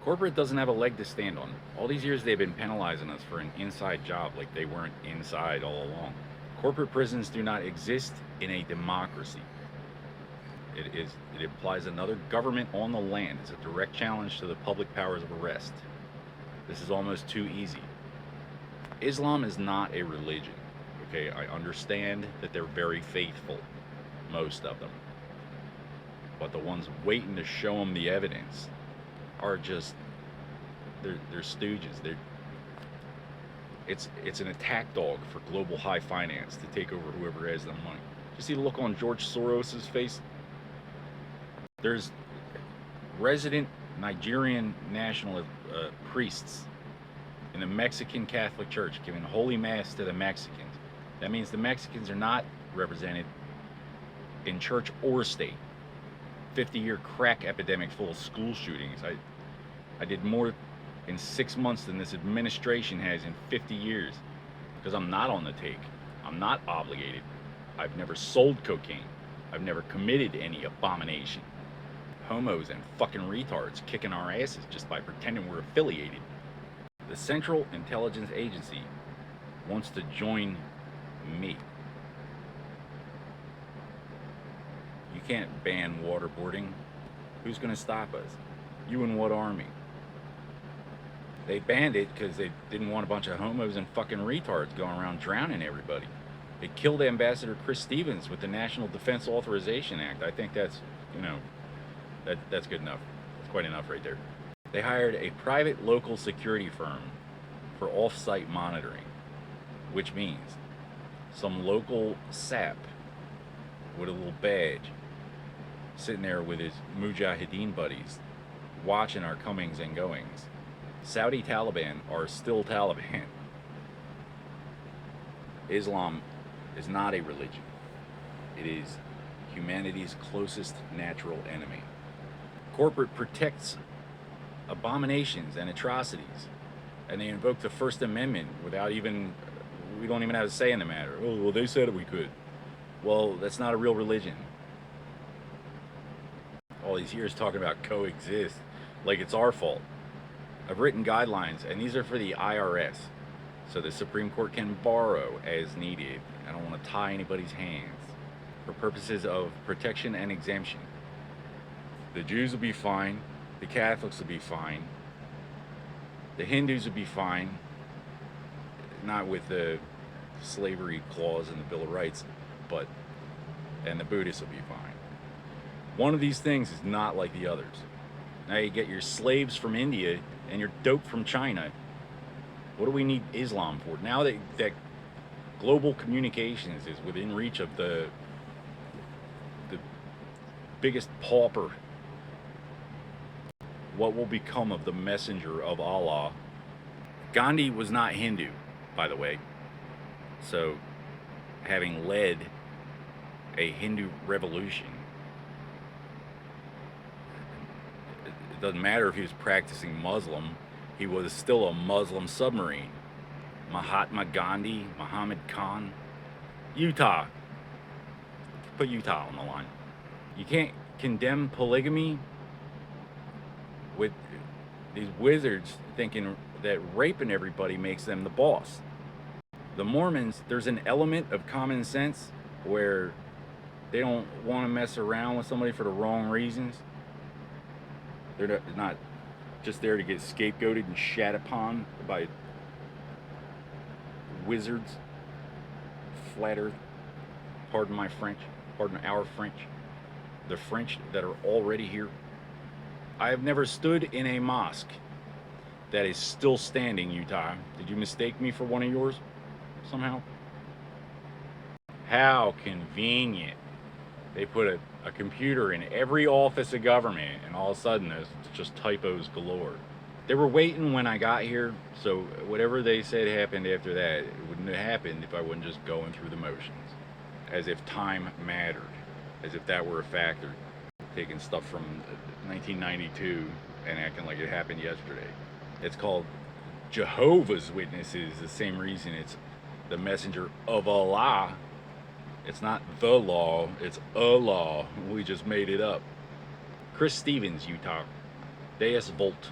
Corporate doesn't have a leg to stand on. All these years they've been penalizing us for an inside job like they weren't inside all along. Corporate prisons do not exist in a democracy. It implies another government on the land. It's a direct challenge to the public powers of arrest. This is almost too easy. Islam is not a religion. Okay, I understand that they're very faithful, most of them. But the ones waiting to show them the evidence are just they're stooges. It's an attack dog for global high finance to take over whoever has the money. You see the look on George Soros's face? There's resident Nigerian national priests in the Mexican Catholic Church giving holy mass to the Mexicans. That means the Mexicans are not represented in church or state. 50-year crack epidemic full of school shootings. I did more in 6 months than this administration has in 50 years because I'm not on the take. I'm not obligated. I've never sold cocaine. I've never committed any abomination. Homos and fucking retards kicking our asses just by pretending we're affiliated. The Central Intelligence Agency wants to join me. You can't ban waterboarding. Who's going to stop us? You and what army? They banned it because they didn't want a bunch of homos and fucking retards going around drowning everybody. They killed Ambassador Chris Stevens with the National Defense Authorization Act. I think that's, that's good enough. That's quite enough right there. They hired a private local security firm for off-site monitoring, which means some local sap with a little badge sitting there with his mujahideen buddies watching our comings and goings. Saudi Taliban are still Taliban. Islam is not a religion. It is humanity's closest natural enemy. Corporate protects abominations and atrocities, and they invoke the First Amendment without even, we don't even have a say in the matter. Oh, well, they said we could. Well, that's not a real religion. All these years talking about coexist like it's our fault. I've written guidelines, and these are for the IRS, so the Supreme Court can borrow as needed. I don't want to tie anybody's hands. For purposes of protection and exemption. The Jews will be fine, the Catholics will be fine, the Hindus will be fine, not with the slavery clause in the Bill of Rights, and the Buddhists will be fine. One of these things is not like the others. Now you get your slaves from India and your dope from China. What do we need Islam for? Now that global communications is within reach of the biggest pauper, what will become of the messenger of Allah? Gandhi was not Hindu, by the way. So, having led a Hindu revolution, it doesn't matter if he was practicing Muslim, he was still a Muslim submarine. Mahatma Gandhi, Muhammad Khan, Utah. Put Utah on the line. You can't condemn polygamy with these wizards thinking that raping everybody makes them the boss. The Mormons, there's an element of common sense where they don't want to mess around with somebody for the wrong reasons. They're not just there to get scapegoated and shat upon by wizards, flat earth, pardon my French, pardon our French, the French that are already here. I have never stood in a mosque that is still standing, Utah. Did you mistake me for one of yours somehow? How convenient. They put a computer in every office of government, and all of a sudden there's just typos galore. They were waiting when I got here, so whatever they said happened after that, it wouldn't have happened if I wasn't just going through the motions. As if time mattered, as if that were a factor. Taking stuff from 1992 and acting like it happened yesterday. It's called Jehovah's Witnesses, the same reason it's the messenger of Allah. It's not the law, it's a law. We just made it up. Chris Stevens, Utah. Deus Volt.